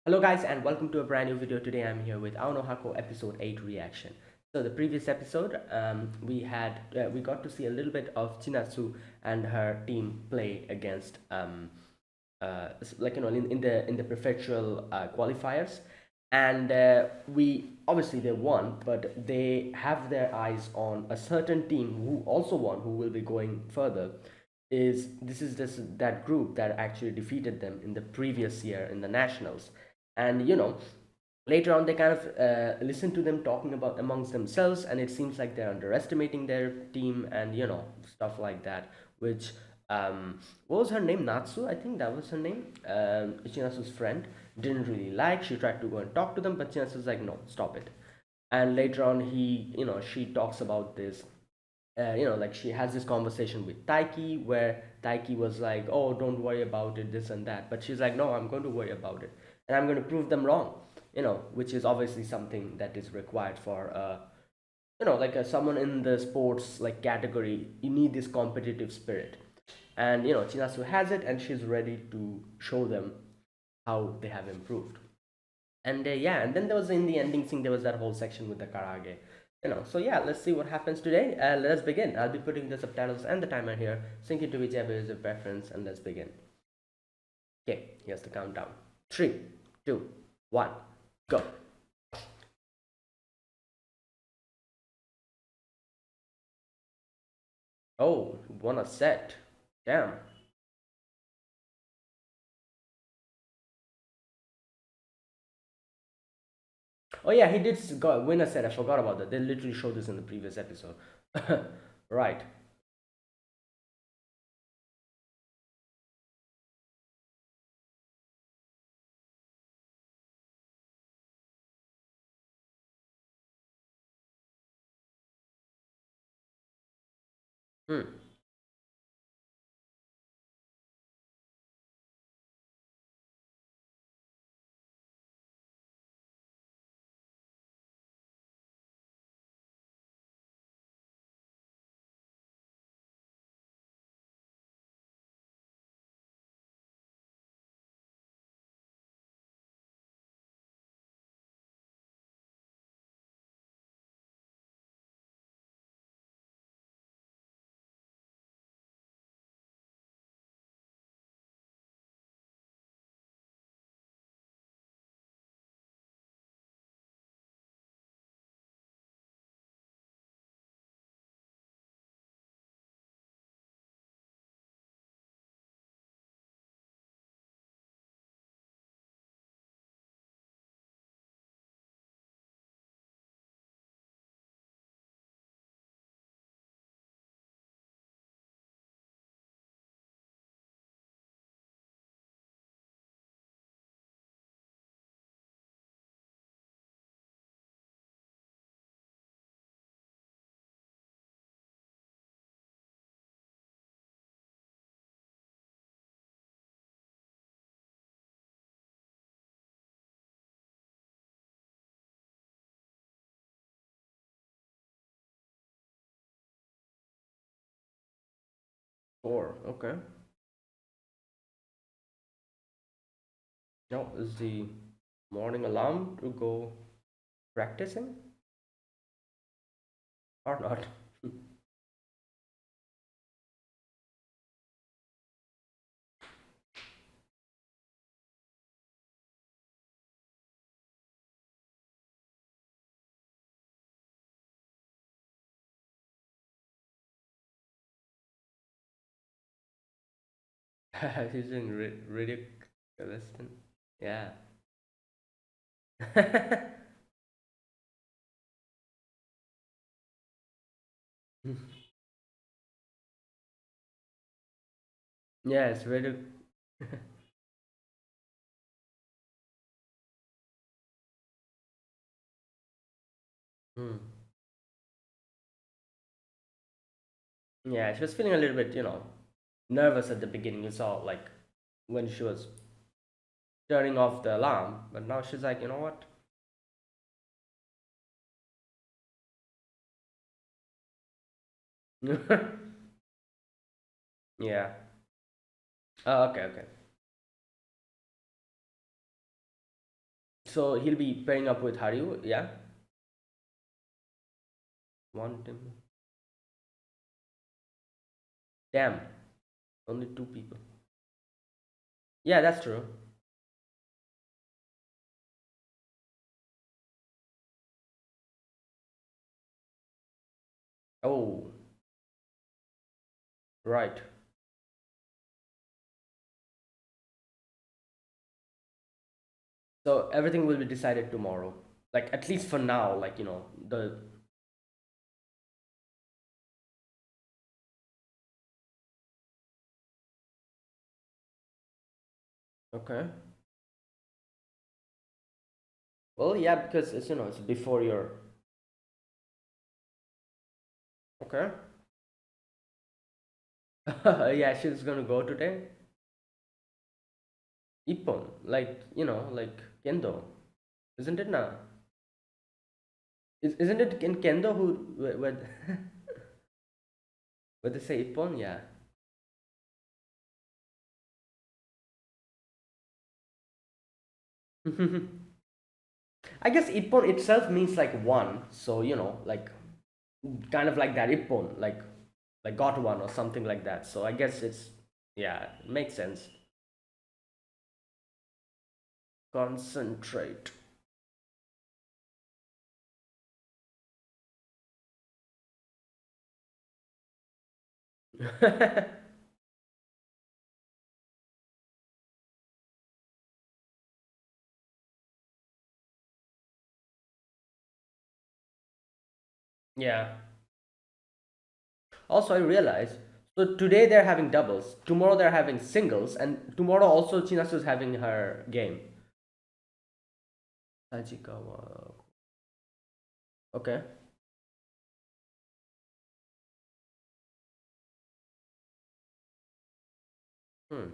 Hello guys and welcome to a brand new video. Today I'm here with Hako episode 8 reaction. So the previous episode we got to see a little bit of Chinatsu and her team play against in the prefectural qualifiers, and we obviously they won, but they have their eyes on a certain team who also won, who will be going further. This is that group that actually defeated them in the previous year in the nationals. And later on they kind of listen to them talking about amongst themselves, and it seems like they're underestimating their team and stuff like that, which what was her name, Natsu, I think that was her name. Chinasu's friend didn't really like. She tried to go and talk to them, but Chinasu's like, no, stop it. And later on she talks about this. Like she has this conversation with Taiki, where Taiki was like, "Oh, don't worry about it, this and that," but she's like, "No, I'm going to worry about it, and I'm going to prove them wrong." Which is obviously something that is required for like someone in the sports like category. You need this competitive spirit, and Chinasu has it, and she's ready to show them how they have improved. And yeah, and then there was in the ending thing, there was that whole section with the karage. So yeah, let's see what happens today. Let us begin. I'll be putting the subtitles and the timer here. Sync it to whichever is your preference, and let's begin. Okay, here's the countdown. 3, 2, 1, go. Oh, won a set. Damn. Oh yeah, he did win a set. I forgot about that. They literally showed this in the previous episode. Right. Hmm. 4. Okay. Now is the morning alarm to go practicing or not? He's doing ridiculous. Yeah. Yeah, it's very. Hmm. Yeah, she was feeling a little bit, nervous at the beginning. You saw, like, when she was turning off the alarm, but now she's like, you know what? Yeah. Oh, okay, okay. So he'll be pairing up with Haryu, yeah? One team. Damn, only two people. Yeah, that's true. Oh, right. So everything will be decided tomorrow. Like at least for now, like the okay. Well, yeah, because it's before your okay. Yeah, she's gonna go today. Ippon, like like kendo, isn't it now? Isn't it in kendo who where they say ippon? Yeah. I guess ippon itself means like one, so like kind of like that ippon, like got one or something like that. So I guess it's yeah, it makes sense. Concentrate. Yeah. Also, I realized so today they're having doubles, tomorrow they're having singles, and tomorrow also Chinasu is having her game. Sajikawa. Okay. Hmm.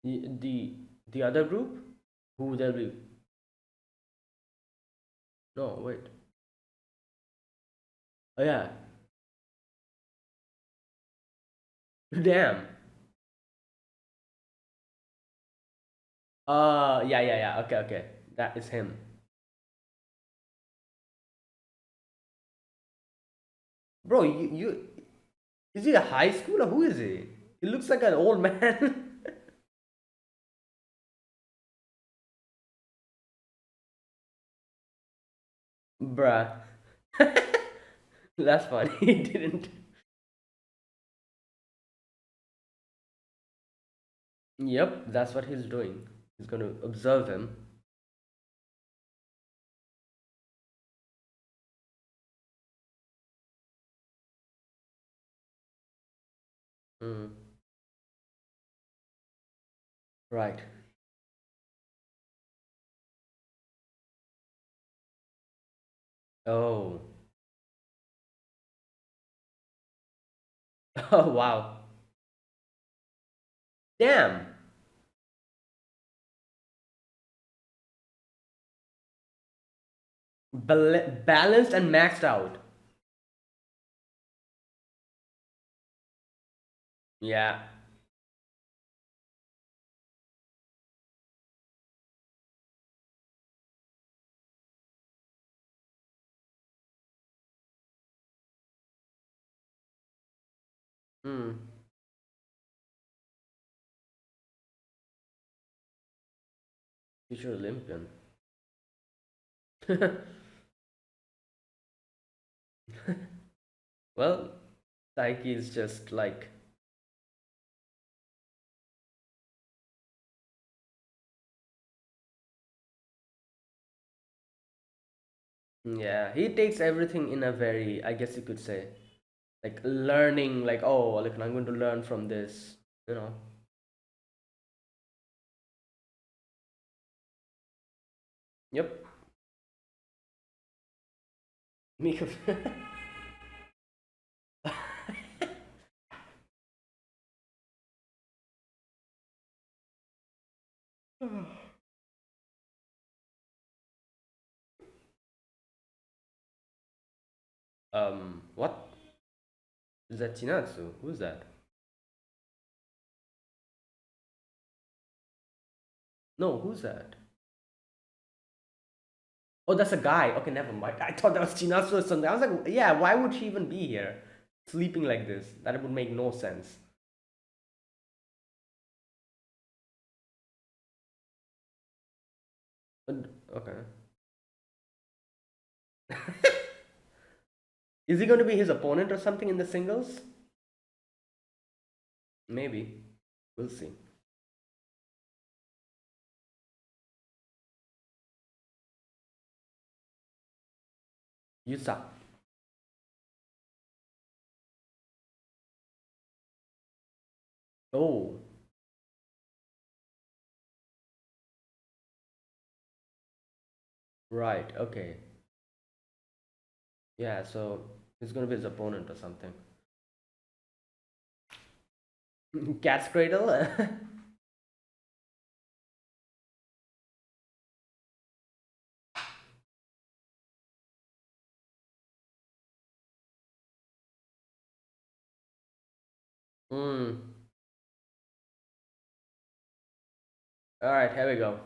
The other group, who they'll be? No, wait. Oh yeah. Damn. Yeah, yeah, yeah. Okay, okay. That is him. Bro, you is he a high schooler? Who is he? He looks like an old man. Bruh. That's funny. He didn't. Yep, that's what he's doing. He's gonna observe him. Mm, right. Oh. Oh wow. Damn. Balanced and maxed out. Yeah. Mm. Future Olympian. Well, Taiki is just like yeah, he takes everything in a very, I guess you could say, like learning, like oh, like I'm going to learn from this, you know. Yep. Make what is that Chinatsu? Who's that? No, who's that? Oh, that's a guy. Okay, never mind. I thought that was Chinasu or something. I was like, yeah, why would she even be here, sleeping like this? That would make no sense. But, okay. Is he going to be his opponent or something in the singles? Maybe. We'll see. Yusa. Oh, right. Okay. Yeah, so he's going to be his opponent or something. Cat's Cradle? Hmm. All right, here we go.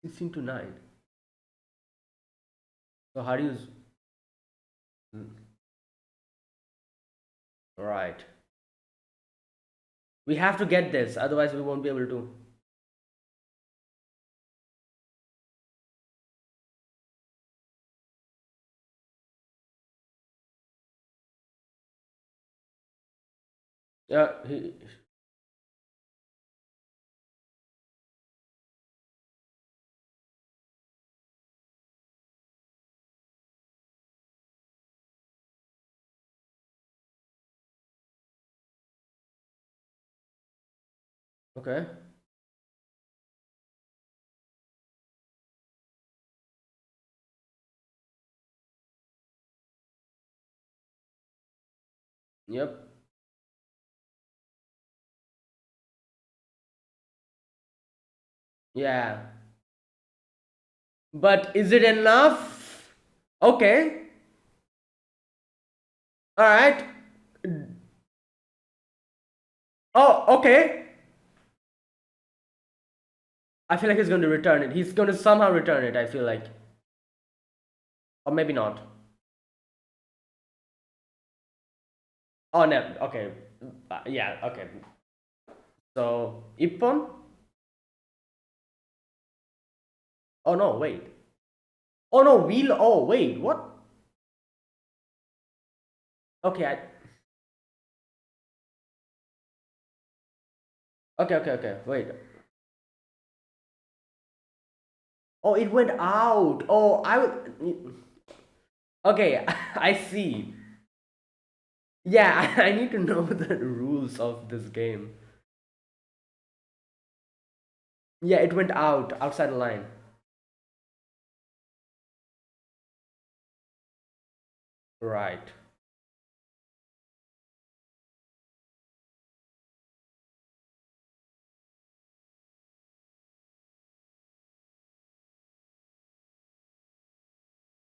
16 to 9. So how do you. Right. We have to get this, otherwise, we won't be able to. Yeah, okay. Yep. Yeah. But is it enough? Okay. All right. Oh, okay. I feel like he's going to return it. He's going to somehow return it, I feel like. Or maybe not. Oh, no. Okay. Yeah, okay. So, Ippon? Oh, no, wait. Oh, no, wheel. Oh, wait. What? Okay, okay, okay, okay. Wait. Oh, it went out. Oh, I would. Okay, I see. Yeah, I need to know the rules of this game. Yeah, it went out, outside the line. Right.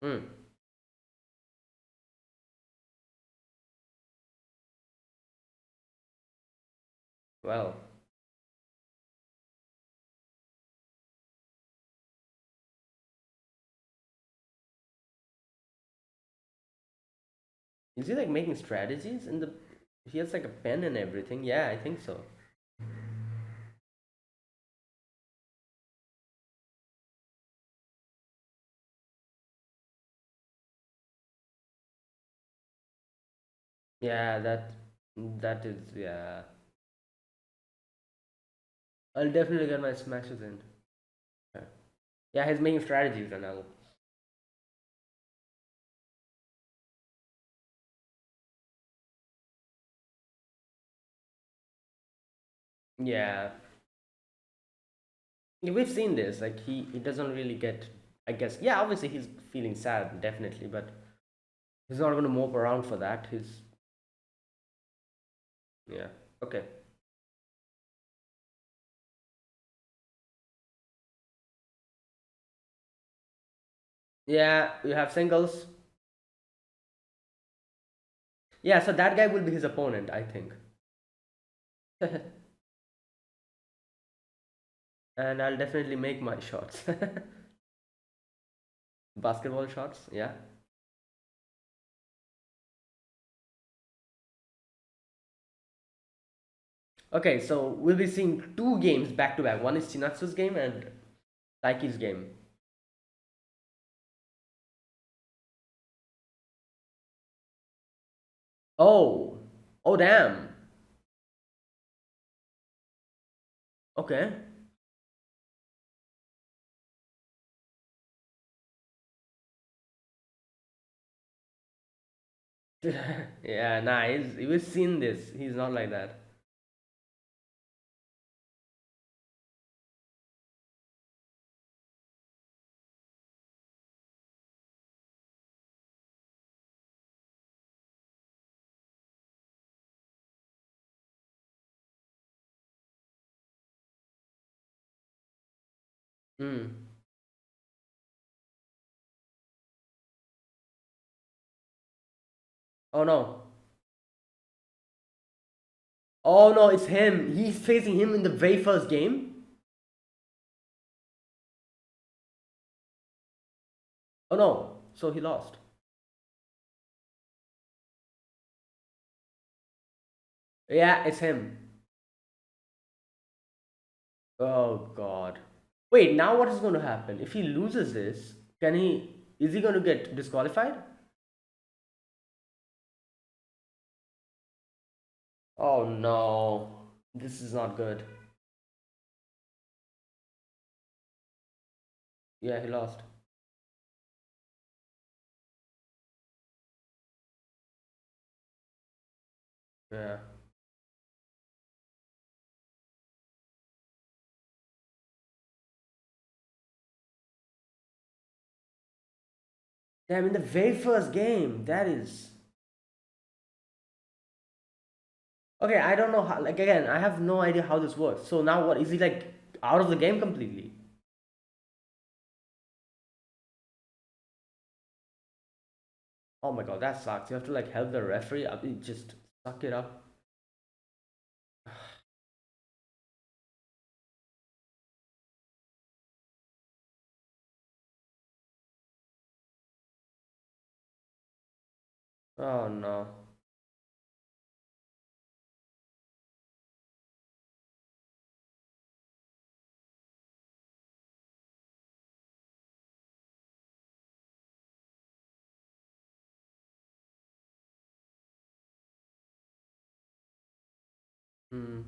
Hmm. Well, is he like making strategies in the? He has like a pen and everything. Yeah, I think so. Yeah, that is yeah. I'll definitely get my smashes in. Yeah, yeah, he's making strategies and I'll. Yeah, yeah, we've seen this. Like he doesn't really get. I guess yeah. Obviously he's feeling sad, definitely, but he's not going to mope around for that. He's yeah. Okay. Yeah, you have singles. Yeah, so that guy will be his opponent, I think. And I'll definitely make my shots. Basketball shots, yeah. Okay, so we'll be seeing two games back to back. One is Chinatsu's game and Taiki's game. Oh, oh damn. Okay. Yeah, nice. We've seen this. He's not like that. Hmm. Oh no. Oh no, it's him. He's facing him in the very first game. Oh no. So he lost. Yeah, it's him. Oh god. Wait, now what is going to happen? If he loses this, can he is he going to get disqualified? Oh no. This is not good. Yeah, he lost. Yeah. Damn, in the very first game. That is okay. I don't know how. Like again, I have no idea how this works. So now what? Is he like out of the game completely? Oh my god, that sucks. You have to like help the referee. I mean, just suck it up. Oh no. Hmm.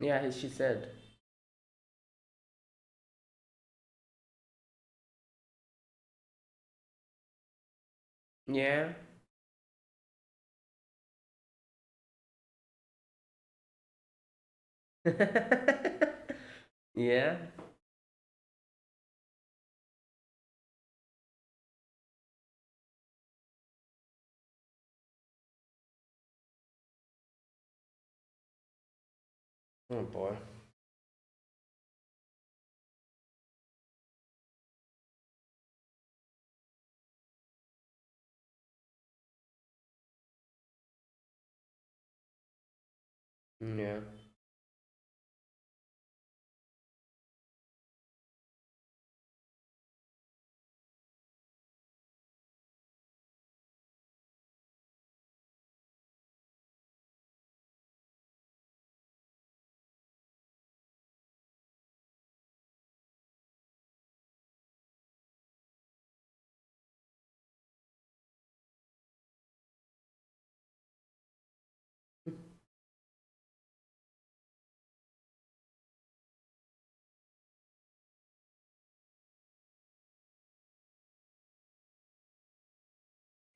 Yeah, she said. Yeah. Yeah. Oh boy. Yeah.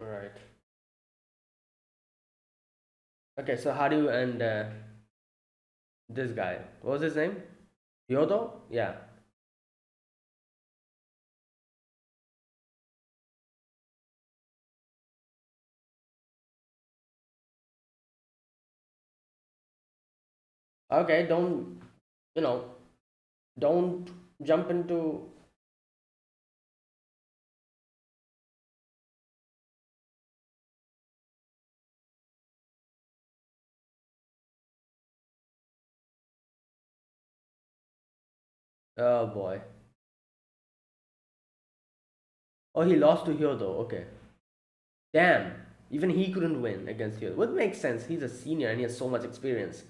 Right. Okay, so how do you end this guy? What was his name? Yodo? Yeah. Okay, don't, you know, don't jump into. Oh boy. Oh, he lost to Hyodo. Okay. Damn. Even he couldn't win against Hyodo. What makes sense? He's a senior and he has so much experience.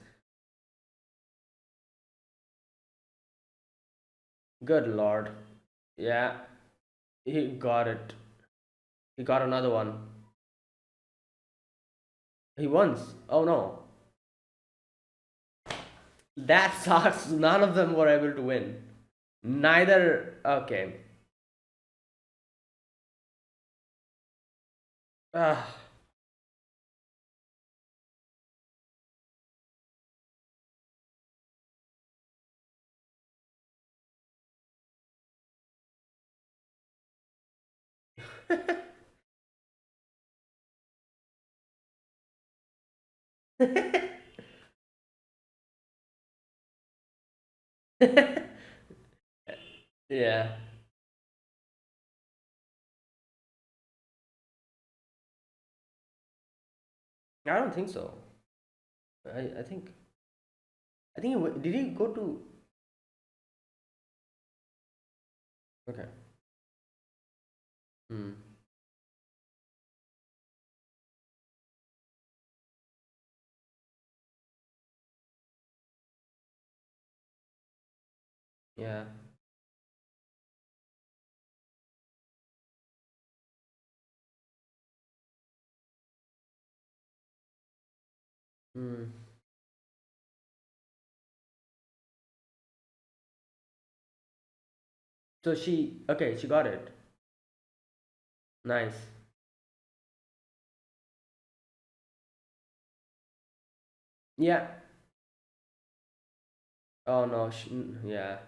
Good lord. Yeah, he got it. He got another one. He wins. Oh no. That sucks. None of them were able to win. Neither. Okay. Ah. Yeah. I don't think so. I think. I think did he go to. Okay. Hmm. Yeah. Hmm. So she. Okay, she got it. Nice. Yeah. Oh no. Yeah.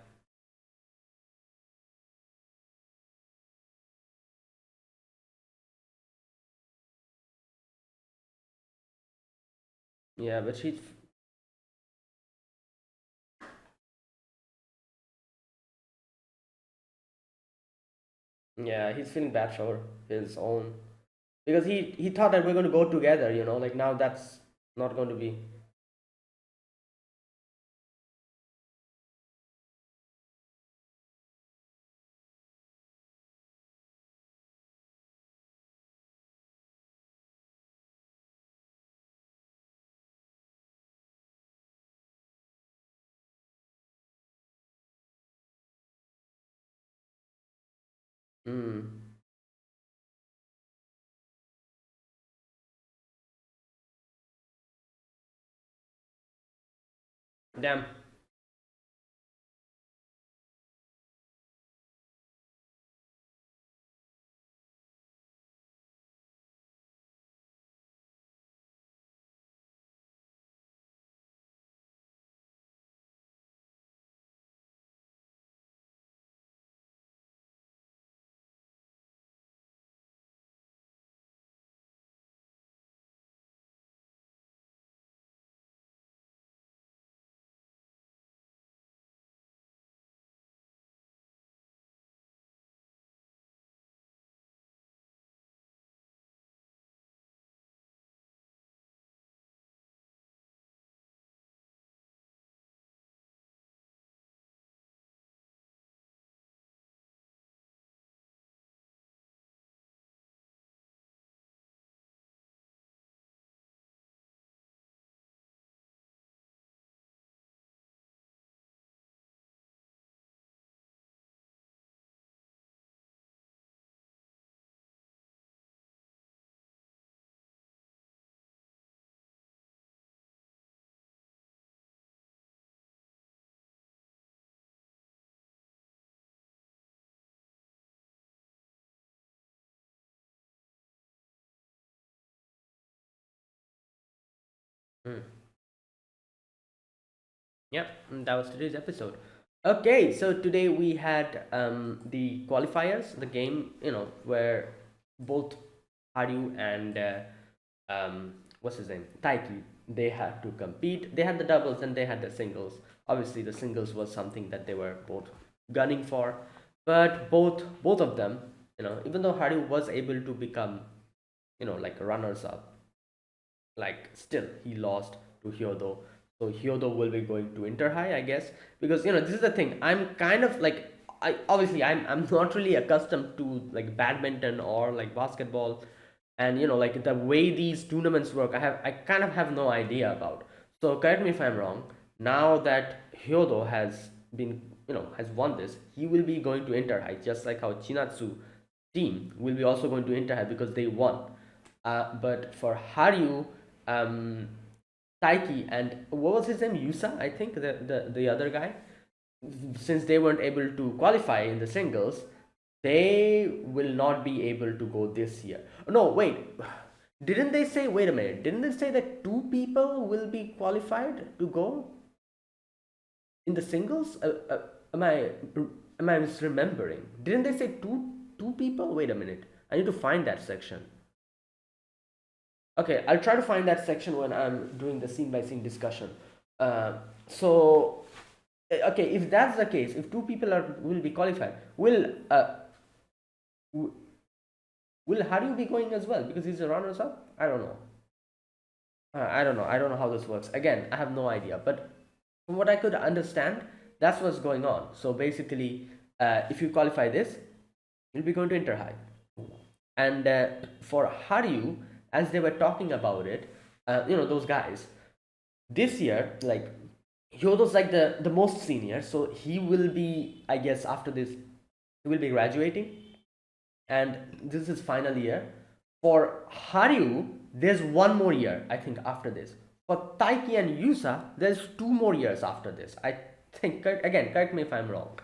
Yeah, but she. Yeah, he's feeling bad for his own because he thought that we're going to go together. Like now that's not going to be. Hmm. Damn. Mm. Yep, that was today's episode. Okay, so today we had the qualifiers, the game, where both Haryu and what's his name, Taiki, they had to compete. They had the doubles and they had the singles. Obviously, the singles was something that they were both gunning for, but both of them, even though Haryu was able to become, like runners up, like still he lost to Hyodo. So Hyodo will be going to Inter High, I guess, because this is the thing. I'm kind of like I'm not really accustomed to like badminton or like basketball, and like the way these tournaments work. I kind of have no idea about. So correct me if I'm wrong. Now that Hyodo has been has won this, he will be going to Inter High, just like how Chinatsu team will be also going to Inter High because they won. But for Haryu, um, Taiki, and what was his name? Yusa, I think, the other guy. Since they weren't able to qualify in the singles, they will not be able to go this year. No, wait. Didn't they say, wait a minute, didn't they say that two people will be qualified to go in the singles? Am I misremembering? Didn't they say two people? Wait a minute. I need to find that section. Okay, I'll try to find that section when I'm doing the scene by scene discussion. So, okay, if that's the case, if two people will be qualified, w- will Harry be going as well because he's a runners up? I don't know. I don't know. I don't know how this works. Again, I have no idea. But from what I could understand, that's what's going on. So basically, if you qualify this, you'll be going to Inter High. And for Haryu, as they were talking about it, those guys, this year, like, Hyodo's like the most senior, so he will be, I guess, after this, he will be graduating, and this is final year. For Haryu, there's one more year, I think, after this. For Taiki and Yusa, there's 2 more years after this. I think, again, correct me if I'm wrong.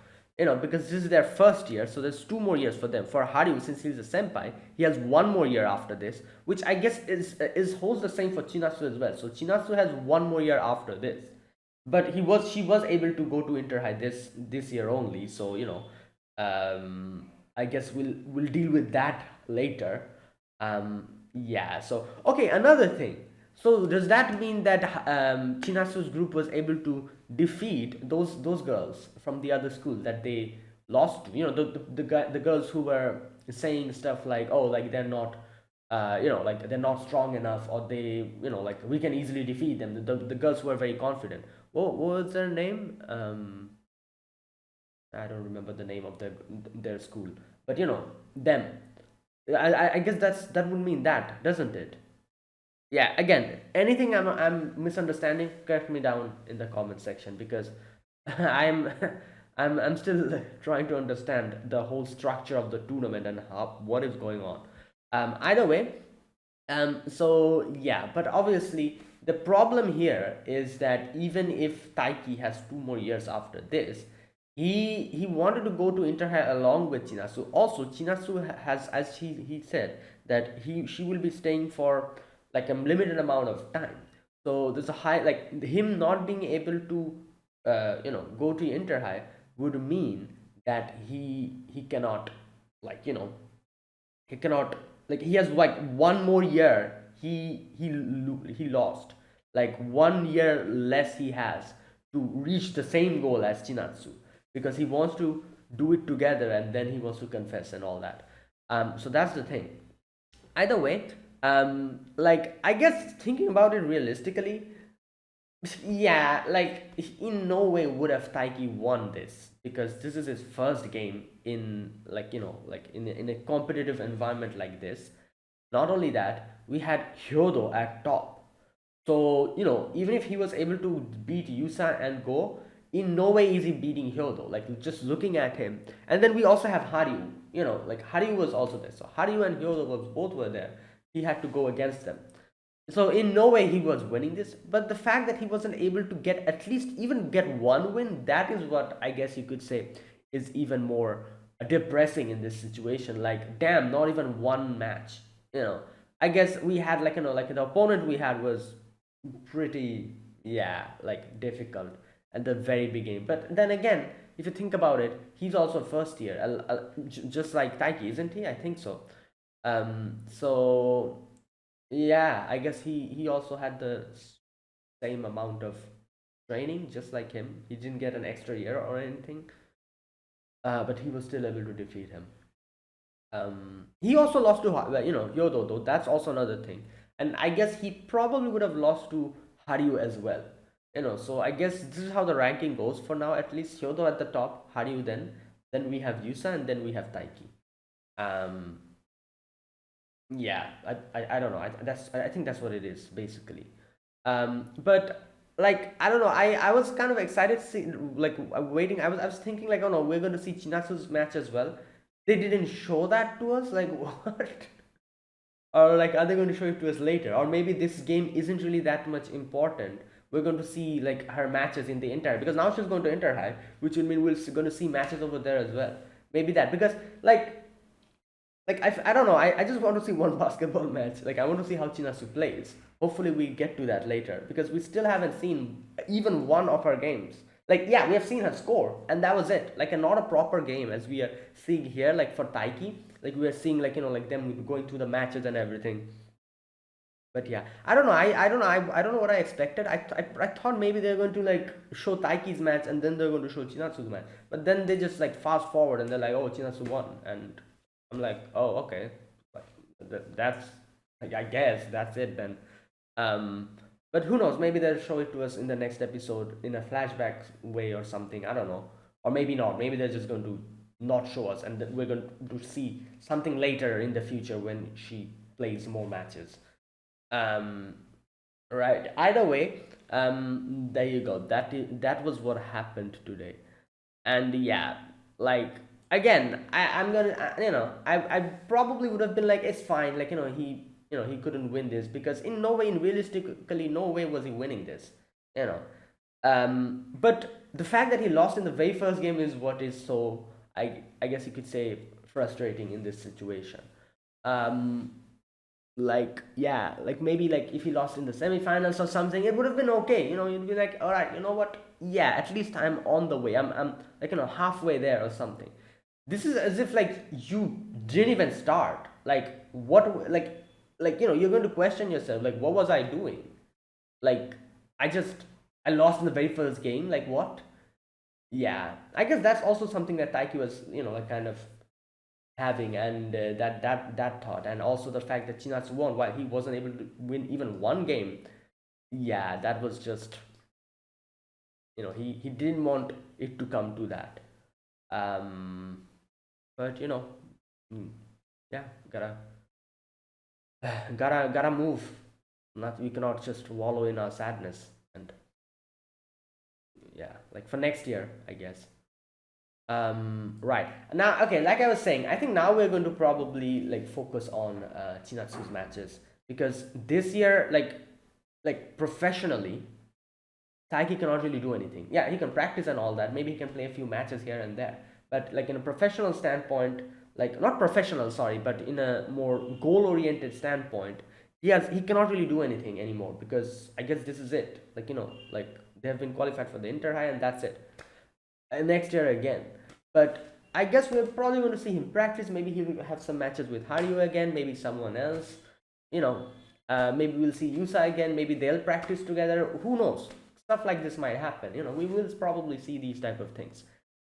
Because this is their first year, so there's 2 more years for them. For Haryu, since he's a senpai, he has 1 more year after this, which I guess is holds the same for Chinatsu as well. So Chinatsu has 1 more year after this, but she was able to go to Inter High this year only. So I guess we'll deal with that later. Yeah. So okay, another thing. So does that mean that Chinasu's group was able to defeat those girls from the other school that they lost to? The girls who were saying stuff like, oh, like they're not like they're not strong enough, or they, like we can easily defeat them. The girls were very confident. What was their name? I don't remember the name of their school, but them. I guess that would mean that, doesn't it? Yeah. Again, anything I'm misunderstanding, correct me down in the comment section, because I'm I'm still trying to understand the whole structure of the tournament and how what is going on. Either way, so yeah, but obviously the problem here is that even if Taiki has 2 more years after this, he wanted to go to Interhigh along with Chinasu. Also, Chinasu has, as he said, that she will be staying for like a limited amount of time. So there's a high, like him not being able to go to Interhigh would mean that he cannot, like he cannot, like he has like 1 more year. He lost like 1 year less he has to reach the same goal as Chinatsu, because he wants to do it together and then he wants to confess and all that. So that's the thing. Either way, like I guess thinking about it realistically, yeah, like in no way would have Taiki won this, because this is his first game in, like like in a competitive environment like this. Not only that, we had Hyodo at top. So even if he was able to beat Yusa and Go, in no way is he beating Hyodo. Like just looking at him, and then we also have Haryu. Like Haryu was also there. So Haryu and Hyodo was both were there. He had to go against them. So in no way he was winning this, but the fact that he wasn't able to get at least even get one win, that is what I guess you could say is even more depressing in this situation. Like, damn, not even one match. I guess we had like like the opponent we had was pretty, yeah, like difficult at the very beginning. But then again, if you think about it, he's also first year, just like Taiki, isn't he? I think so. So yeah, I guess he also had the same amount of training, just like him. He didn't get an extra year or anything, but he was still able to defeat him. He also lost to Yodo though. That's also another thing, and I guess he probably would have lost to Haryu as well. So I guess this is how the ranking goes for now. At least Hyodo at the top, Haryu then we have Yusa, and then we have Taiki. Um, yeah, I don't know. I think that's what it is basically. But like I don't know. I was kind of excited to see like waiting. I was thinking like, oh no, we're going to see Chinatsu's match as well. They didn't show that to us. Like what? Or like are they going to show it to us later? Or maybe this game isn't really that much important. We're going to see like her matches in the Inter because now she's going to Inter High, which would mean we're going to see matches over there as well. Maybe that because I don't know. I just want to see one basketball match. Like I want to see how Chinasu plays. Hopefully we get to that later because we still haven't seen even one of her games. Like yeah, we have seen her score and that was it. Like not a proper game as we are seeing here. Like for Taiki, like we are seeing like like them going through the matches and everything. But yeah, I don't know. I don't know. I don't know what I expected. I thought maybe they're going to like show Taiki's match and then they're going to show Chinatsu's match. But then they just like fast forward and they're like, oh, Chinatsu won, and I'm like, oh, okay, like, that's like, I guess that's it then. Um, but who knows? Maybe they'll show it to us in the next episode in a flashback way or something. I don't know, or maybe not. Maybe they're just going to not show us, and then we're going to see something later in the future when she plays more matches. Um, right. Either way, there you go. That was what happened today. And yeah, like again, I'm gonna I probably would have been like it's fine. Like he couldn't win this because in no way, in realistically, no way was he winning this. You know. But the fact that he lost in the very first game is what is so I guess you could say frustrating in this situation. Um, like yeah, like maybe like if he lost in the semifinals or something it would have been okay, you'd be like all right, you know what, yeah, at least I'm on the way, I'm like halfway there or something. This is as if like you didn't even start, like what, like you're going to question yourself like what was I doing, like I lost in the very first game, like what. Yeah, I guess that's also something that Taiki was like kind of having, and that thought, and also the fact that Chinatsu won while he wasn't able to win even one game. Yeah, that was just he didn't want it to come to that. Um, but mm, yeah, gotta move. Not we cannot just wallow in our sadness, and yeah, like for next year, I guess. Right. Now, okay, like I was saying, I think now we're going to probably like focus on Chinatsu's matches because this year, like professionally, Taiki cannot really do anything. Yeah, he can practice and all that. Maybe he can play a few matches here and there. But like in a professional standpoint, like not professional, sorry, but in a more goal-oriented standpoint, he cannot really do anything anymore because I guess this is it. Like like they have been qualified for the Inter High and that's it. Next year again. But I guess we're probably going to see him practice. Maybe he will have some matches with Haryu again. Maybe someone else. You know, maybe we'll see Yusa again. Maybe they'll practice together. Who knows? Stuff like this might happen. We will probably see these type of things.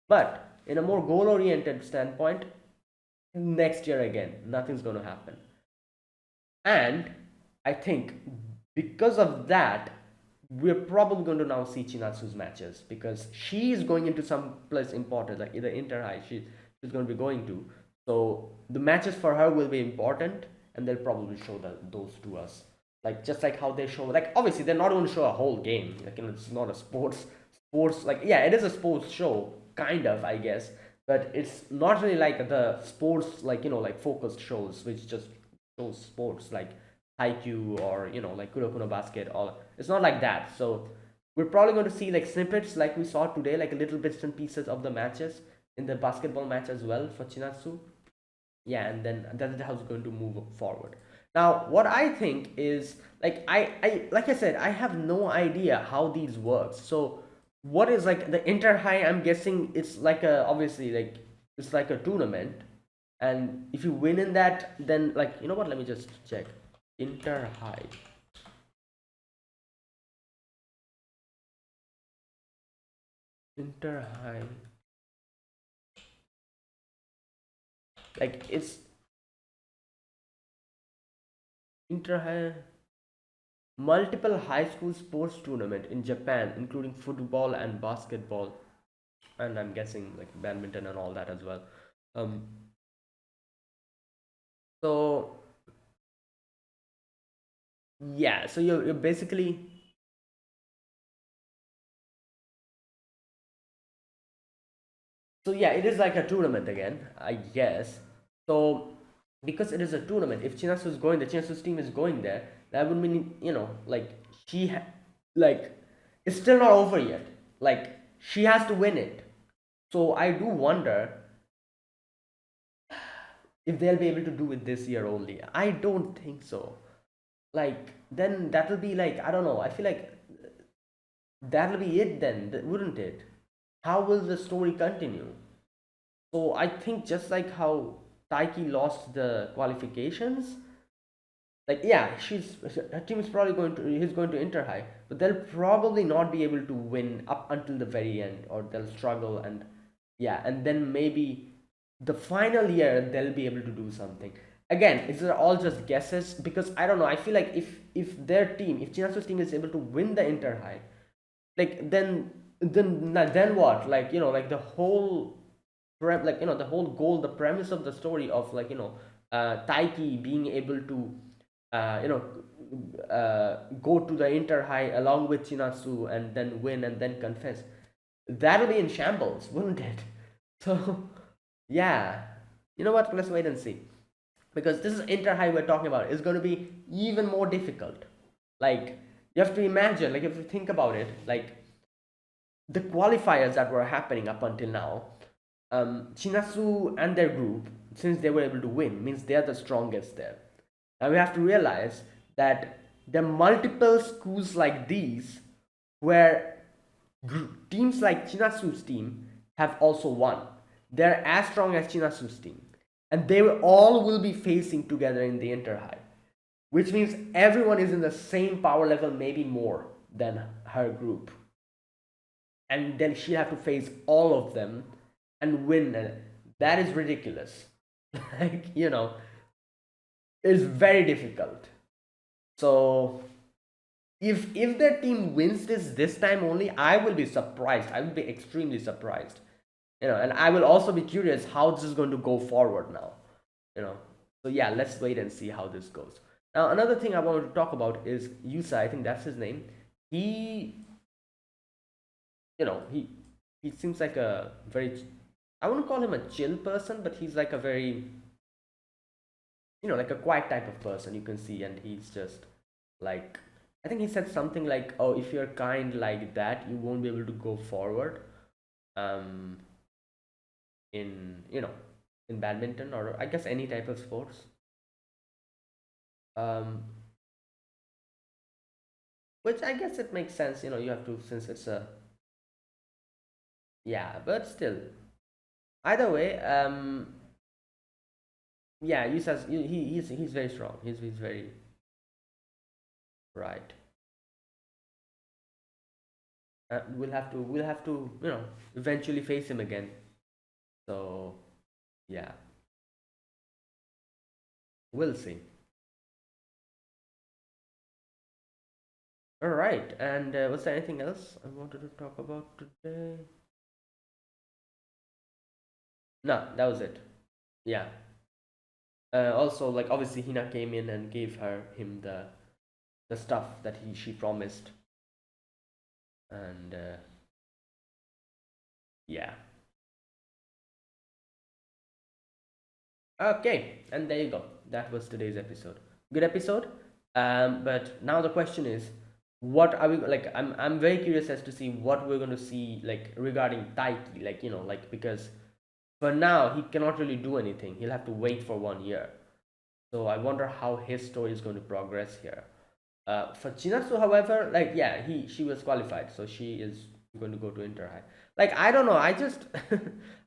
But in a more goal-oriented standpoint, next year again, nothing's going to happen. And I think because of that, we're probably going to now see Chinatsu's matches because she is going into some place important, like either Inter High, she's going to be going to. So the matches for her will be important, and they'll probably show those to us. Like just like how they show, like obviously they're not going to show a whole game. Like it's not a sports like yeah, it is a sports show, kind of I guess, but it's not really like the sports like like focused shows which just shows sports like Haikyuu or like Kuroko Basket. All it's not like that. So we're probably going to see like snippets like we saw today, like little bits and pieces of the matches in the basketball match as well for Chinatsu. Yeah, and then that's how it's going to move forward. Now, what I think is like like I said, I have no idea how these works. So, what is like the inter high? I'm guessing it's like a obviously like it's like a tournament, and if you win in that, then like you know what? Let me just check. Inter high, inter high. Like it's inter high. Multiple high school sports tournament in Japan, including football and basketball, and I'm guessing like badminton and all that as well. Um, so yeah, so you're basically so yeah, it is like a tournament again, I guess. So because it is a tournament, if Chinasu is going, the Chinasu's team is going there, that would mean like like it's still not over yet. Like she has to win it. So I do wonder if they'll be able to do it this year only. I don't think so. Like then that'll be like I don't know. I feel like that'll be it then, wouldn't it? How will the story continue? So I think just like how Taiki lost the qualifications, like yeah, her team is probably going to he's going to Inter High, but they'll probably not be able to win up until the very end, or they'll struggle and yeah, and then maybe the final year they'll be able to do something. Again, it's all just guesses because I don't know. I feel like if their team, if Chinasu's team is able to win the Inter High, like then what? Like like the whole like the whole goal, the premise of the story of like Taiki being able to uh, you know go to the Inter High along with Chinasu and then win and then confess. That'll be in shambles, wouldn't it? So yeah, you know what? Let's wait and see because this is Inter High we're talking about. It's going to be even more difficult. Like you have to imagine, like if you think about it, like the qualifiers that were happening up until now, Chinasu and their group, since they were able to win, means they are the strongest there. And we have to realize that there are multiple schools like these where teams like Chinasu's team have also won. They're as strong as Chinasu's team. And they all will be facing together in the Inter High, which means everyone is in the same power level, maybe more than her group. And then she'll have to face all of them and win. That is ridiculous. Like, it's very difficult. So if their team wins this time only, I will be surprised. I will be extremely surprised. And I will also be curious how this is going to go forward now. You know. So yeah, let's wait and see how this goes. Now another thing I wanted to talk about is Yusa. I think that's his name. He you know he seems like a very I wouldn't call him a chill person, but he's like a very like a quiet type of person you can see, and he's just like I think he said something like, "Oh, if you're kind like that, you won't be able to go forward." Um, in in badminton or I guess any type of sports. Um, which I guess it makes sense. You have to since it's a yeah, but still, either way, yeah, you says he's very strong. He's very right. We'll have to eventually face him again. So yeah, we'll see. All right, and was there anything else I wanted to talk about today? No, that was it. Yeah. Also, like obviously, Hina came in and gave him the stuff that she promised, and yeah. Okay, and there you go. That was today's episode. Good episode. But now the question is, what are we like? I'm very curious as to see what we're going to see like regarding Taiki. Like like because for now he cannot really do anything. He'll have to wait for 1 year. So I wonder how his story is going to progress here. For Chinatsu, however, like yeah, she was qualified, so she is going to go to Inter High. Like I don't know, I just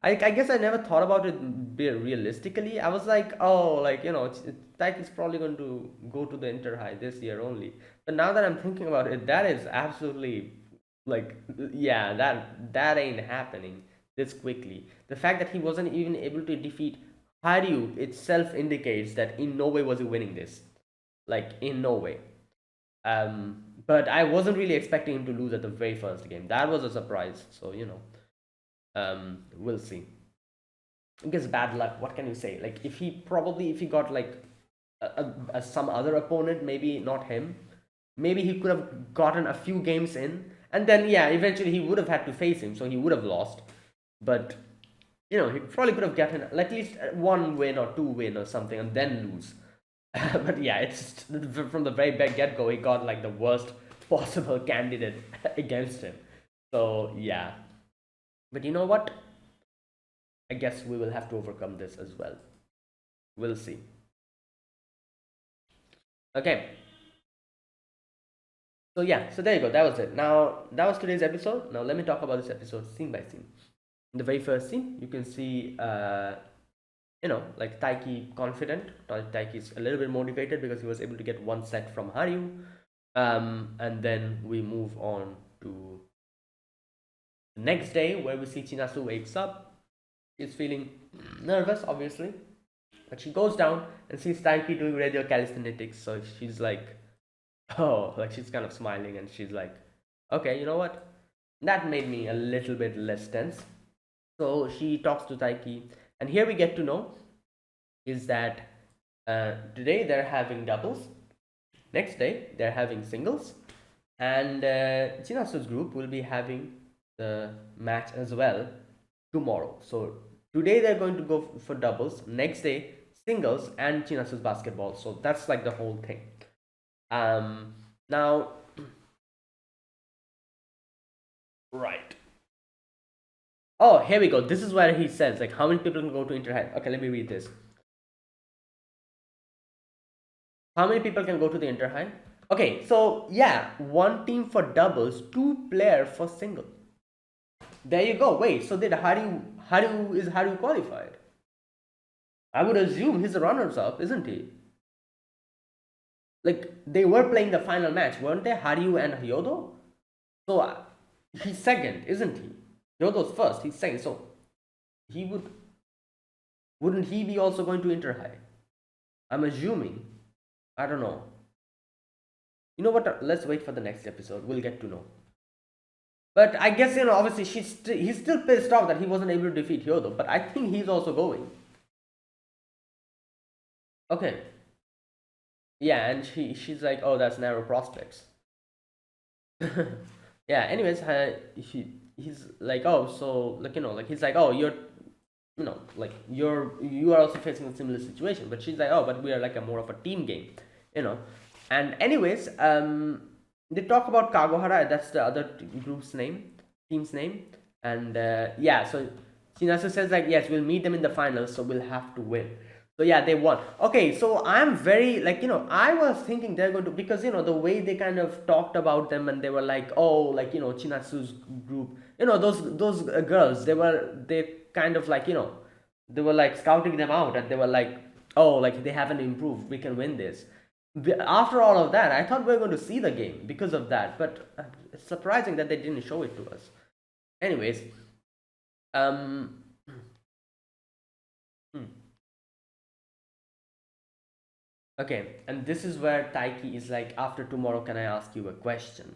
I guess I never thought about it realistically. I was like, oh, like Taik is probably going to go to the Inter High this year only. But now that I'm thinking about it, that is absolutely like yeah, that ain't happening this quickly. The fact that he wasn't even able to defeat Haryu itself indicates that in no way was he winning this. Like in no way. But I wasn't really expecting him to lose at the very first game. That was a surprise. So we'll see. I guess bad luck. What can you say? Like if he got like some other opponent, maybe not him, maybe he could have gotten a few games in, and then yeah, eventually he would have had to face him, so he would have lost. But he probably could have gotten at least one win or two win or something, and then lose. But yeah, it's from the very get go, he got like the worst possible candidate against him. So yeah, but you know what? I guess we will have to overcome this as well. We'll see. Okay, so yeah, so there you go. That was it. Now that was today's episode. Now let me talk about this episode scene by scene. In the very first scene, you can see like Taiki confident. Taiki is a little bit motivated because he was able to get one set from Haryu. And then we move on to the next day where we see Chinasu wakes up. She's feeling nervous, obviously, but she goes down and sees Taiki doing radio calisthenics. So she's like, oh, like she's kind of smiling and she's like, okay, you know what? That made me a little bit less tense. So she talks to Taiki, and here we get to know is that today they're having doubles, next day they're having singles, and Chinasu's group will be having the match as well tomorrow. So today they're going to go for doubles, next day singles and Chinasu's basketball. So that's like the whole thing. Now, right. Oh, here we go. This is where he says like how many people can go to Inter High. Okay, let me read this. How many people can go to the Inter High? Okay, so yeah, one team for doubles, two player for single. There you go. Wait, so did Haru qualified? I would assume he's the runners up, isn't he? Like they were playing the final match, weren't they? Haru and Hyodo. So he's second, isn't he? Hyodo's first. He's second. So he wouldn't he be also going to Inter High? I'm assuming. I don't know. You know what? Let's wait for the next episode. We'll get to know. But I guess obviously he's still pissed off that he wasn't able to defeat Hyodo. But I think he's also going. Okay. Yeah, and she's like, oh, that's narrow prospects. Yeah. Anyways, he's like, oh, so like like he's like, oh, you're like you are also facing a similar situation. But she's like, oh, but we are like a more of a team game, you know. And anyways, they talk about Kagohara. That's the other group's name, team's name. And yeah, so Shinasu says like, yes, we'll meet them in the finals, so we'll have to win. So yeah, they won. Okay, so I'm very like I was thinking they're going to, because the way they kind of talked about them, and they were like, oh, like Chinatsu's group, those girls, they kind of like they were like scouting them out, and they were like, oh, like they haven't improved, we can win this. After all of that, I thought we were going to see the game because of that, but it's surprising that they didn't show it to us. Anyways, um, hmm. Okay, and this is where Taiki is like, after tomorrow, can I ask you a question?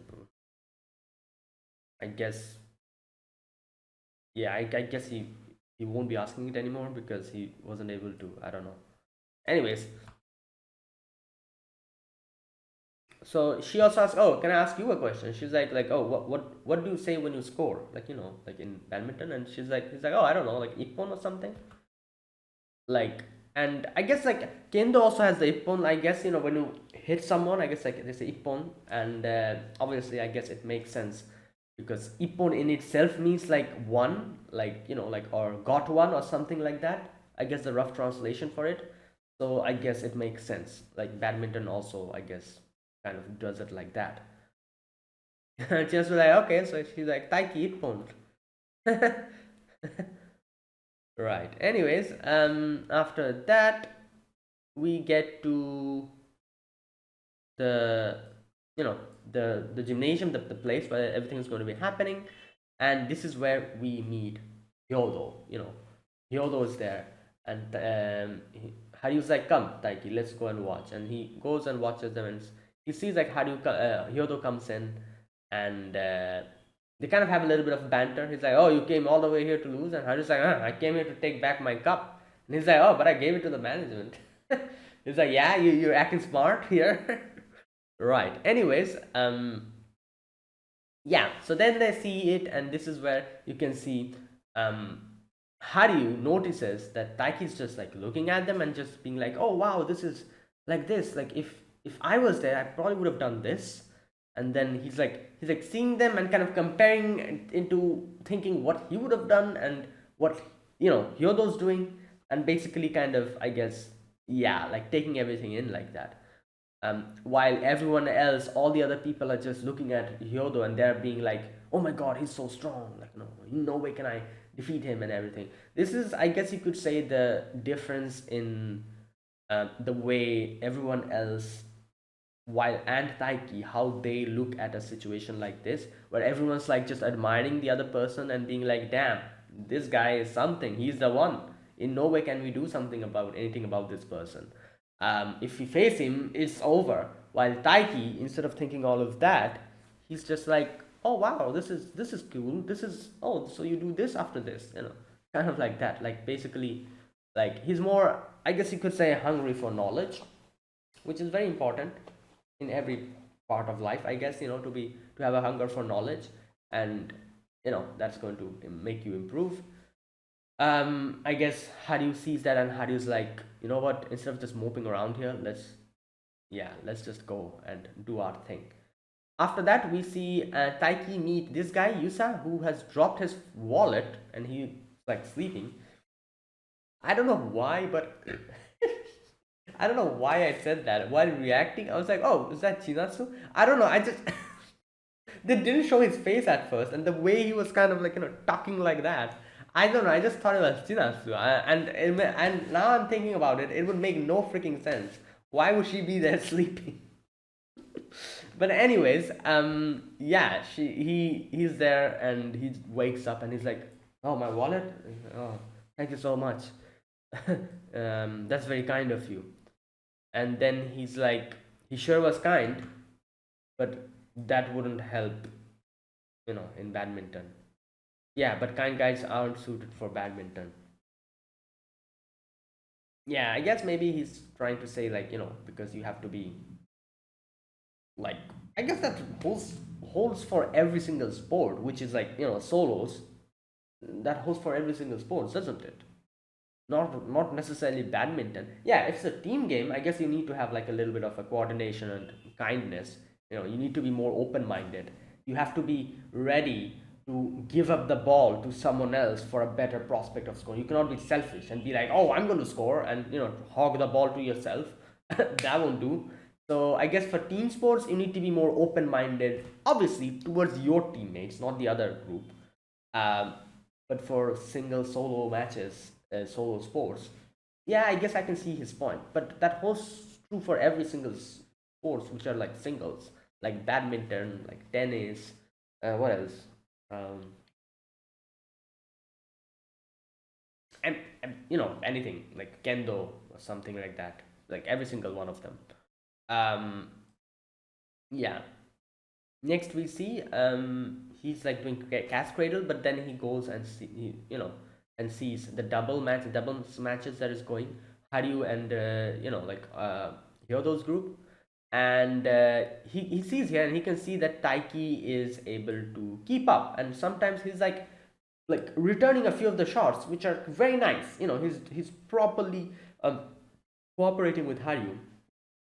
I guess, yeah, I guess he won't be asking it anymore because he wasn't able to. I don't know. Anyways, so she also asks, oh, can I ask you a question? She's like, oh, what do you say when you score? Like like in badminton, and he's like, oh, I don't know, like ippon or something. Like, and I guess like kendo also has the ippon. I guess when you hit someone, I guess like they say ippon, and obviously I guess it makes sense because ippon in itself means like one, like like or got one or something like that. I guess the rough translation for it. So I guess it makes sense. Like badminton also, I guess, kind of does it like that. Just like, okay, so she's like Taiki Ippon. Right. Anyways, after that we get to the you know the gymnasium, the place where everything is going to be happening, and this is where we meet Hyodo. Hyodo is there, and Haryu's like, "Come, Taiki, let's go and watch." And he goes and watches them, and he sees like Hyodo comes in, and they kind of have a little bit of banter. He's like, "Oh, you came all the way here to lose," and Haryu's like, "I came here to take back my cup." And he's like, "Oh, but I gave it to the management." He's like, "Yeah, you're acting smart here." Right. Anyways, yeah. So then they see it, and this is where you can see um, Haryu notices that Taiki's just like looking at them and just being like, "Oh wow, this is like this. Like if I was there, I probably would have done this." And then he's like seeing them and kind of comparing into thinking what he would have done and what Hyodo's doing, and basically kind of, I guess, yeah, like taking everything in like that. While everyone else, all the other people are just looking at Hyodo and they're being like, "Oh my God, he's so strong! Like, no way can I defeat him and everything." This is, I guess, you could say the difference in the way everyone else, while and Taiki, how they look at a situation like this, where everyone's like just admiring the other person and being like, "Damn, this guy is something. He's the one. In no way can we do something about anything about this person. If we face him, it's over." While Taiki, instead of thinking all of that, he's just like, "Oh wow, this is cool. This is, oh, so you do this after this, kind of like that. Like basically, like he's more, I guess you could say, hungry for knowledge, which is very important in every part of life, I guess, to have a hunger for knowledge, and that's going to make you improve. I guess Haryu sees that, and Haryu's like, "You know what, instead of just moping around here, let's just go and do our thing." After that, we see Taiki meet this guy Yusa, who has dropped his wallet and he's like sleeping. I don't know why, but I don't know why I said that. While reacting, I was like, "Oh, is that Chinatsu?" I don't know. I just they didn't show his face at first, and the way he was kind of like talking like that. I don't know. I just thought it was Chinatsu, and now I'm thinking about it. It would make no freaking sense. Why would she be there sleeping? But anyways, yeah, he's there and he wakes up and he's like, "Oh, my wallet. Oh, thank you so much. That's very kind of you." And then he's like, he sure was kind, but that wouldn't help, in badminton. Yeah, but kind guys aren't suited for badminton. Yeah, I guess maybe he's trying to say, like, because you have to be like, I guess that holds for every single sport, which is like, solos. That holds for every single sport, doesn't it? Not necessarily badminton. Yeah, if it's a team game, I guess you need to have like a little bit of a coordination and kindness. You need to be more open minded. You have to be ready to give up the ball to someone else for a better prospect of scoring. You cannot be selfish and be like, "Oh, I'm going to score," and hog the ball to yourself. That won't do. So I guess for team sports, you need to be more open minded, obviously towards your teammates, not the other group. um, but for single solo matches, solo sports, yeah, I guess I can see his point. But that holds true for every single sports which are like singles, like badminton, like tennis. What else? Um, and anything like kendo or something like that. Like every single one of them. Um, yeah. Next we see he's like doing cast cradle, but then he goes and and sees the doubles matches that is going Haryu and like Hyodo's group, and he sees here and he can see that Taiki is able to keep up, and sometimes he's like returning a few of the shots which are very nice. He's properly um, cooperating with Haryu,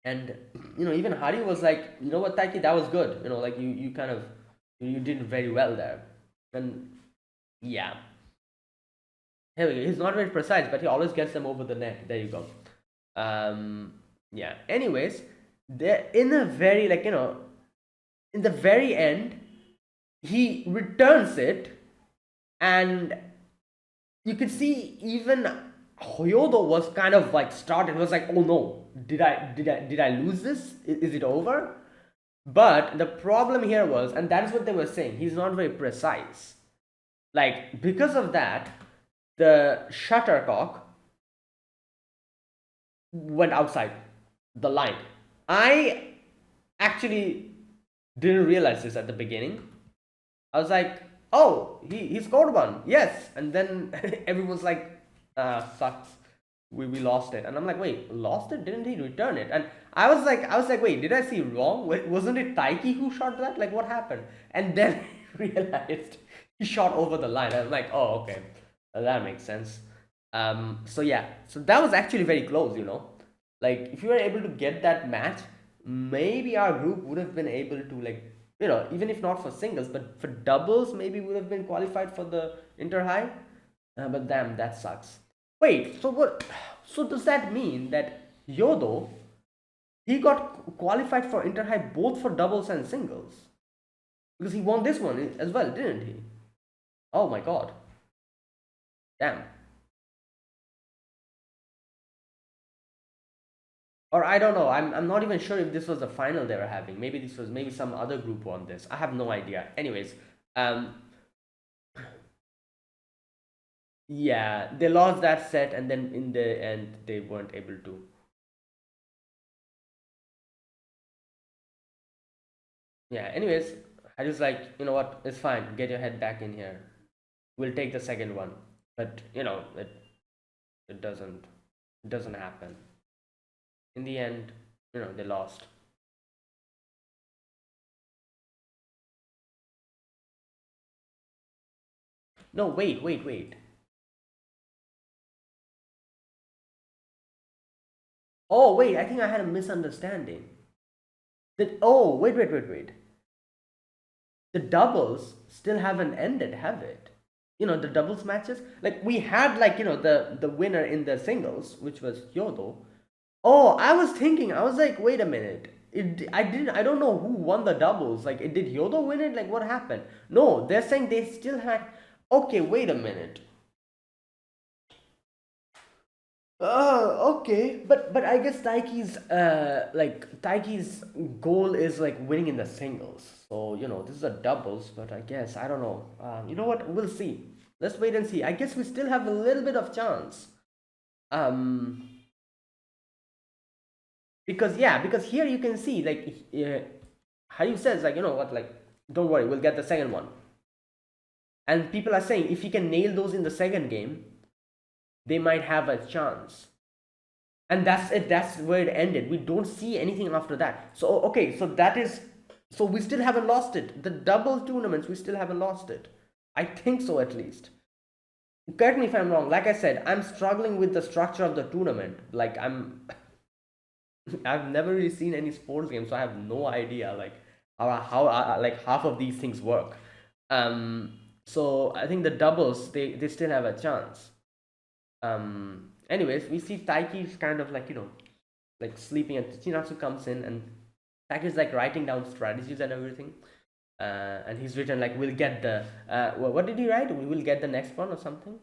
and even Hari was like, "You know what, Taiki, that was good. Like you kind of you did very well there." And yeah, here we go. He's not very precise, but he always gets them over the net. There you go. um yeah, anyways, there in a very, like, in the very end, he returns it, and you could see even Hyodo was kind of like started. It was like, oh no, did I lose this? Is it over? But the problem here was, and that's what they were saying, he's not very precise. Like, because of that, the shuttlecock went outside the line. I actually didn't realize this at the beginning. I was like, oh, he scored one, yes. And then everyone's like, sucks. We lost it. And I'm like, wait, lost it? Didn't he return it? And I was like, wait, did I see wrong? Wasn't it Taiki who shot that? Like, what happened? And then I realized he shot over the line. I'm like, oh, okay, that makes sense. So yeah, so that was actually very close. Like, if you were able to get that match, maybe our group would have been able to, like, even if not for singles, but for doubles, maybe would have been qualified for the inter high. But damn, that sucks. Wait, so what? So does that mean that Yodo, he got qualified for inter high both for doubles and singles? Because he won this one as well, didn't he? Oh my god, damn. Or I don't know. I'm not even sure if this was the final they were having. Maybe this was, maybe some other group won this. I have no idea. Anyways, um, yeah, they lost that set, and then in the end they weren't able to. Yeah. Anyways, I just like, you know what? It's fine. Get your head back in here. We'll take the second one. But it doesn't happen. In the end, they lost. No, wait, wait, wait. Oh, wait. I think I had a misunderstanding. Wait, wait, wait, wait. The doubles still haven't ended, have it? The doubles matches. Like, we had, like, the winner in the singles, which was Hyodo. Oh, I was thinking. I was like, wait a minute. I don't know who won the doubles. Like, did Hyodo win it? Like, what happened? No, they're saying they still had. Okay, wait a minute. Okay, but I guess Taiki's goal is like winning in the singles. So this is a doubles, but I guess I don't know. You know what? We'll see. Let's wait and see. I guess we still have a little bit of chance. Um, because yeah, because here you can see, like, Haryu says, like, you know what, like, don't worry, we'll get the second one. And people are saying if he can nail those in the second game, they might have a chance. And that's it. That's where it ended. We don't see anything after that. So okay, so we still haven't lost it. The double tournaments, we still haven't lost it. I think so, at least. Correct me if I'm wrong. Like I said, I'm struggling with the structure of the tournament. Like, I've never really seen any sports game, so I have no idea, like, how like half of these things work. So I think the doubles, they still have a chance. Anyways, we see Taiki's kind of like, like sleeping, and Chinatsu comes in, and Taiki's like writing down strategies and everything. And he's written like, we'll get the what did he write? We will get the next one or something.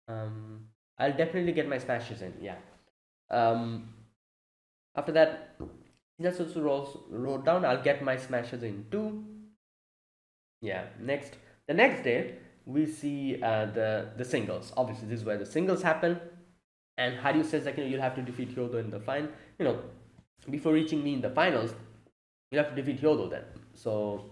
I'll definitely get my smashes in. Yeah. Um, After that, Chinatsu wrote down, I'll get my smashes in too. Yeah. The next day, we see the singles. Obviously, this is where the singles happen. And Haryu says, like, you'll have to defeat Hyodo in the final. Before reaching me in the finals, you have to defeat Hyodo then. So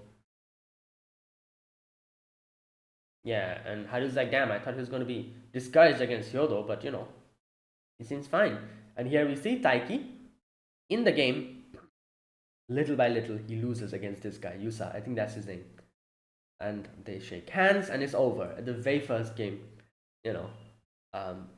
yeah, and Haru's like, damn, I thought he was going to be discouraged against Hyodo, but he seems fine. And here we see Taiki in the game. Little by little, he loses against this guy, Yusa. I think that's his name. And they shake hands, and it's over. The very first game,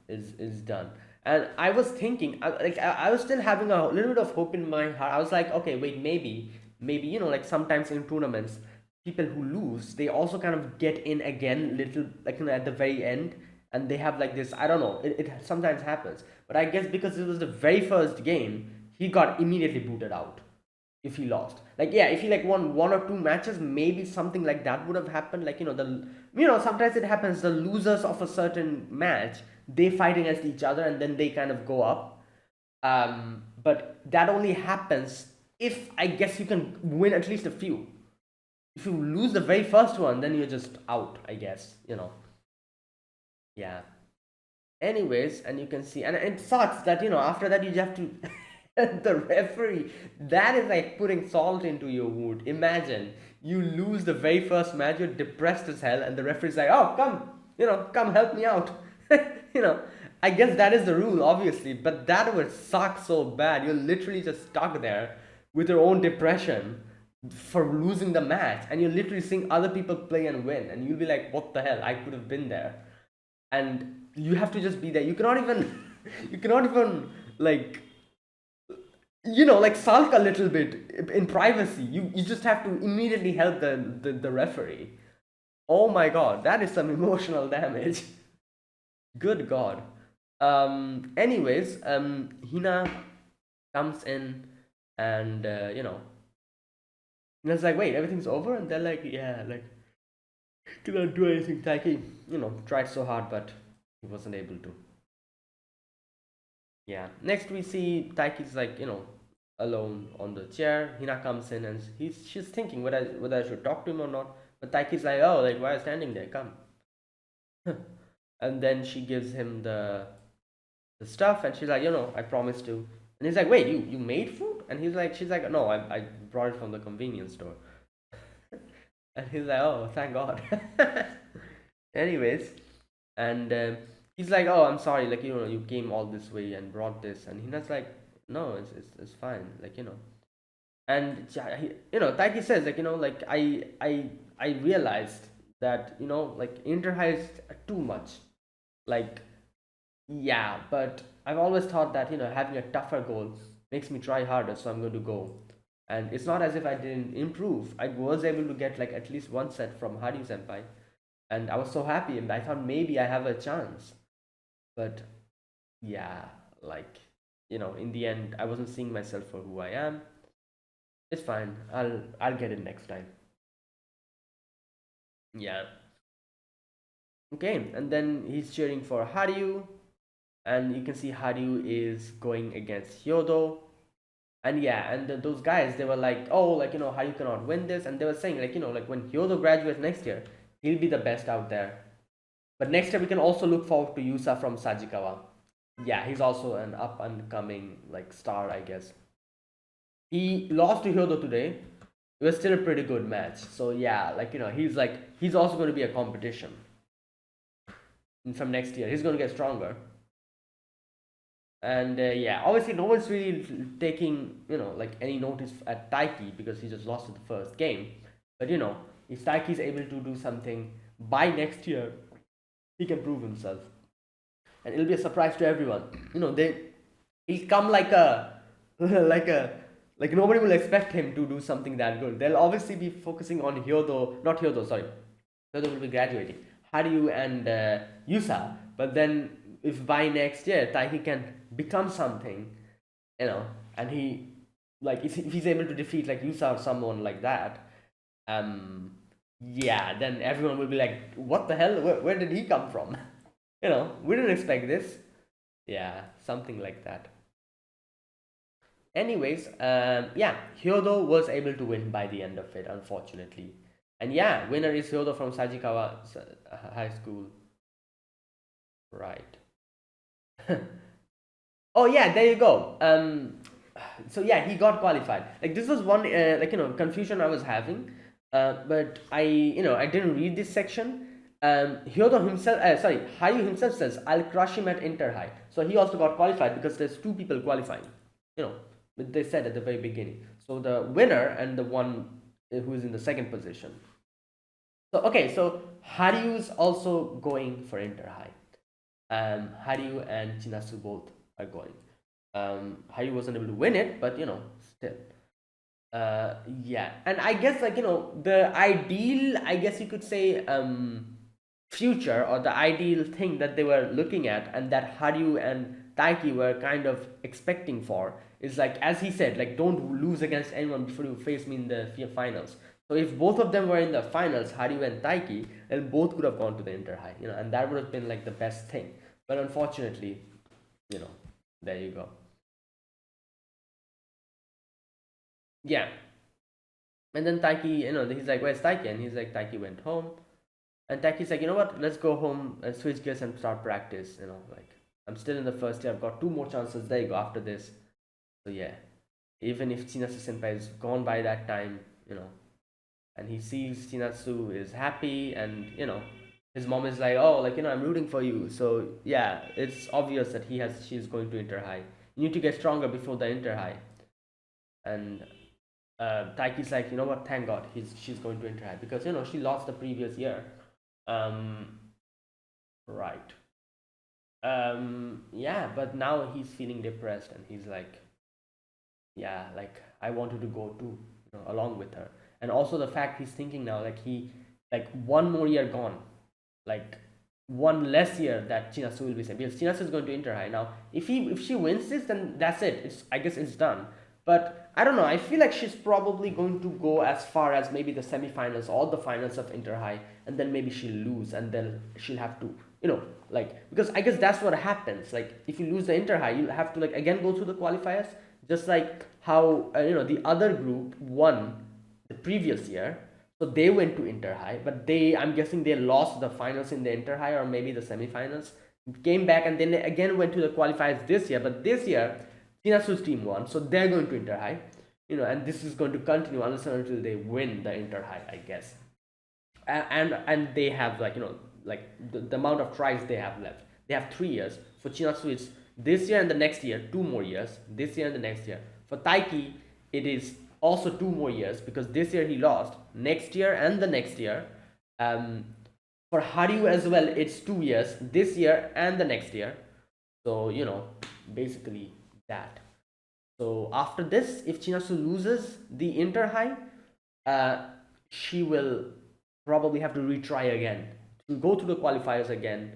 is done. And I was thinking, I was still having a little bit of hope in my heart. I was like, okay, wait, maybe, like sometimes in tournaments, people who lose, they also kind of get in again, little, like, at the very end, and they have like this. I don't know. It sometimes happens, but I guess because it was the very first game, he got immediately booted out if he lost. Like, yeah, if he like won one or two matches, maybe something like that would have happened. Like, sometimes it happens. The losers of a certain match, they fight against each other, and then they kind of go up. But that only happens if, I guess, you can win at least a few. If you lose the very first one, then you're just out, I guess. Yeah. Anyways, and you can see, and it sucks that after that you have to the referee, that is like putting salt into your wound. Imagine you lose the very first match, you're depressed as hell, and the referee's like, oh, come, come help me out. you know I guess that is the rule, obviously, but that would suck so bad. You're literally just stuck there with your own depression for losing the match, and you're literally seeing other people play and win, and you'll be like, what the hell, I could have been there. And you have to just be there. You cannot even you cannot even like like sulk a little bit in privacy. You just have to immediately help the referee. Oh my god, that is some emotional damage. Good god. Anyways, Hina comes in, and it's like, wait, everything's over, and they're like, yeah, like, cannot do anything. Taiki, tried so hard, but he wasn't able to. Yeah. Next, we see Taiki's like, alone on the chair. Hina comes in, and she's thinking whether I should talk to him or not. But Taiki's like, oh, like, why are you standing there? Come. And then she gives him the stuff, and she's like, I promised to. And he's like, wait, you made food? And she's like, no, I brought it from the convenience store. And he's like, oh, thank God. Anyways, and he's like, oh, I'm sorry, like, you came all this way and brought this. And Hina's like, no, it's fine, like, And Taiki says, like, like, I realized that, like, Inter is too much. Like, yeah, but I've always thought that, having a tougher goal makes me try harder, so I'm going to go. And it's not as if I didn't improve. I was able to get like at least one set from Hari Senpai, and I was so happy, and I thought maybe I have a chance. But yeah, like, in the end, I wasn't seeing myself for who I am. It's fine. I'll get it next time. Yeah. Okay, and then he's cheering for Haryu, and you can see Haryu is going against Hyodo. And yeah, and those guys, they were like, oh, like, Haryu cannot win this, and they were saying, like, like, when Hyodo graduates next year, he'll be the best out there. But next year we can also look forward to Yusa from Sajikawa. Yeah, he's also an up and coming like star, I guess. He lost to Hyodo today. It was still a pretty good match. So yeah, like, he's also going to be a competition from next year. He's going to get stronger. And yeah, obviously no one's really taking like any notice at Taiki because he just lost the first game. But if Taiki is able to do something by next year, he can prove himself, and it'll be a surprise to everyone. He'll come like a like nobody will expect him to do something that good. They'll obviously be focusing on Hyodo, not Hyodo, sorry. Hyodo will be graduating. Haryu and Yusa, but then if by next year Taiki can become something, and he like if he's able to defeat like Yusa or someone like that, yeah, then everyone will be like, what the hell? Where did he come from? We didn't expect this. Yeah, something like that. Anyways, yeah, Hyodo was able to win by the end of it, unfortunately. And yeah, winner is Hyodo from Sajikawa High School. Right. Oh yeah, there you go. So yeah, he got qualified. Like, this was one like, confusion I was having. But I didn't read this section. Hyodo himself, sorry, Hayu himself says, I'll crush him at Inter High. So he also got qualified because there's two people qualifying. They said at the very beginning. So the winner and the one who is in the second position. So okay, so Haryu's also going for Inter High. Haryu and Chinasu both are going. Haryu wasn't able to win it, but still. Yeah, and I guess, like, the ideal, I guess you could say, future or the ideal thing that they were looking at, and that Haryu and Taiki were kind of expecting for, is like, as he said, like, don't lose against anyone before you face me in the finals. So if both of them were in the finals, Haryu and Taiki, then both could have gone to the Inter High, and that would have been like the best thing. But unfortunately, you know, there you go. Yeah. And then Taiki, he's like, where's Taiki? And he's like, Taiki went home. And Taiki's like, you know what? Let's go home and switch gears and start practice. Like, I'm still in the first year. I've got two more chances. There you go. After this, so yeah. Even if Chinasu senpai is gone by that time, and he sees Chinatsu is happy, and his mom is like, oh, like, I'm rooting for you. So yeah, it's obvious that she's going to Inter High. You need to get stronger before the Inter High. And Taiki's like, you know what? Thank God, she's going to Inter High, because she lost the previous year. Um, right. Yeah, but now he's feeling depressed, and he's like, yeah, like, I wanted to go too, along with her. And also the fact he's thinking now, like, like, one more year gone, like, one less year that Chinasu will be saying, because Chinasu is going to Inter High now. If she wins this, then that's it. I guess it's done. But I don't know. I feel like she's probably going to go as far as maybe the semifinals or the finals of Inter High, and then maybe she'll lose, and then she'll have to, like, because I guess that's what happens. Like, if you lose the Inter High, you'll have to, like, again go through the qualifiers, just like how the other group won the previous year. So they went to Inter High, but I'm guessing they lost the finals in the Inter High, or maybe the semifinals. Came back, and then they again went to the qualifiers this year. But this year, Chinasu's team won, so they're going to Inter High. And this is going to continue unless and until they win the Inter High, I guess. And they have, like, like, the amount of tries they have left. They have 3 years. For Chinatsu, it's this year and the next year, 2 more years. This year and the next year. For Taiki, it is also 2 more years, because this year he lost. Next year and the next year. For Haryu as well, it's 2 years. This year and the next year. So basically that. So after this, if Chinasu loses the Inter High, she will probably have to retry again, to go through the qualifiers again,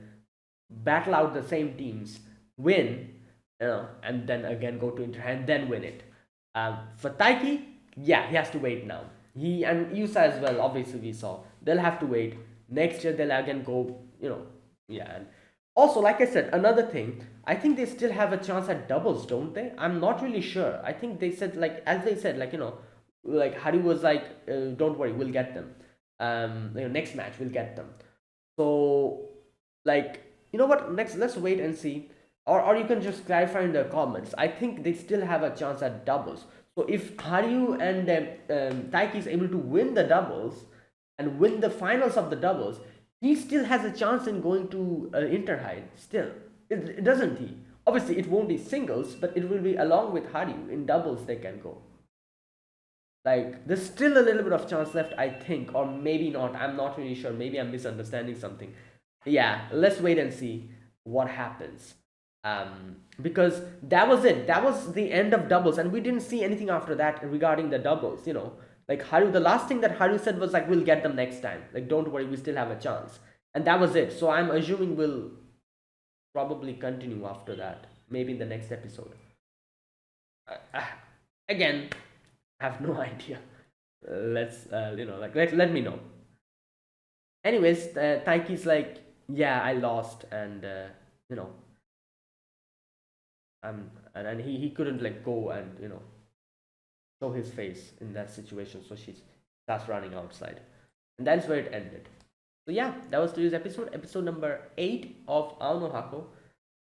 battle out the same teams, win, and then again go to Inter High and then win it. For Taiki, yeah, he has to wait now. He and Yusa as well. Obviously, we saw they'll have to wait. Next year, they'll again go. Yeah. And also, like I said, another thing, I think they still have a chance at doubles, don't they? I'm not really sure. I think they said, like, as they said, like, like Hari was like, don't worry, we'll get them. Next match we'll get them. So, like, you know what? Next, let's wait and see. Or you can just clarify in the comments. I think they still have a chance at doubles. So if Haryu and Taiki is able to win the doubles and win the finals of the doubles, he still has a chance in going to Inter High. Still, it doesn't he? Obviously, it won't be singles, but it will be along with Haryu. In doubles, they can go. Like, there's still a little bit of chance left, I think, or maybe not. I'm not really sure. Maybe I'm misunderstanding something. Yeah, let's wait and see what happens. Because that was it. That was the end of doubles, and we didn't see anything after that regarding the doubles. Like Haru, the last thing that Haru said was like, "We'll get them next time. Like, don't worry, we still have a chance." And that was it. So I'm assuming we'll probably continue after that, maybe in the next episode. Again, I have no idea. Let's like, let me know. Anyways, Taiki's like, yeah, I lost, and you know and he couldn't, like, go and show his face in that situation, so she starts running outside, and that's where it ended. So yeah, that was today's episode number 8 of Aono Hako.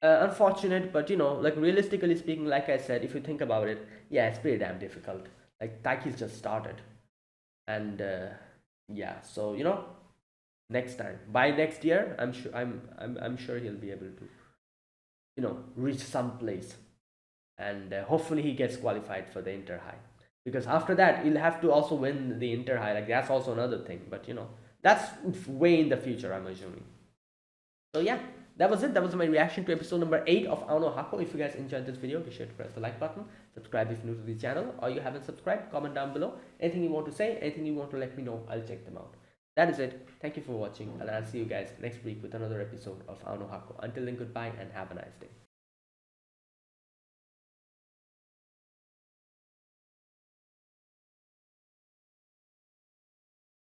Unfortunate, but like, realistically speaking, like I said, if you think about it, yeah, it's pretty damn difficult. Like, Taiki's just started, and yeah, so next time, by next year, I'm sure he'll be able to reach some place, and hopefully he gets qualified for the Inter High, because after that he'll have to also win the Inter High. Like, that's also another thing, but that's way in the future, I'm assuming. So yeah, that was it. That was my reaction to episode number 8 of Aono Hako. If you guys enjoyed this video, be sure to press the like button, subscribe if you're new to the channel, or you haven't subscribed. Comment down below anything you want to say, anything you want to let me know. I'll check them out. That is it. Thank you for watching, and I'll see you guys next week with another episode of Ano Hako. Until then, goodbye and have a nice day.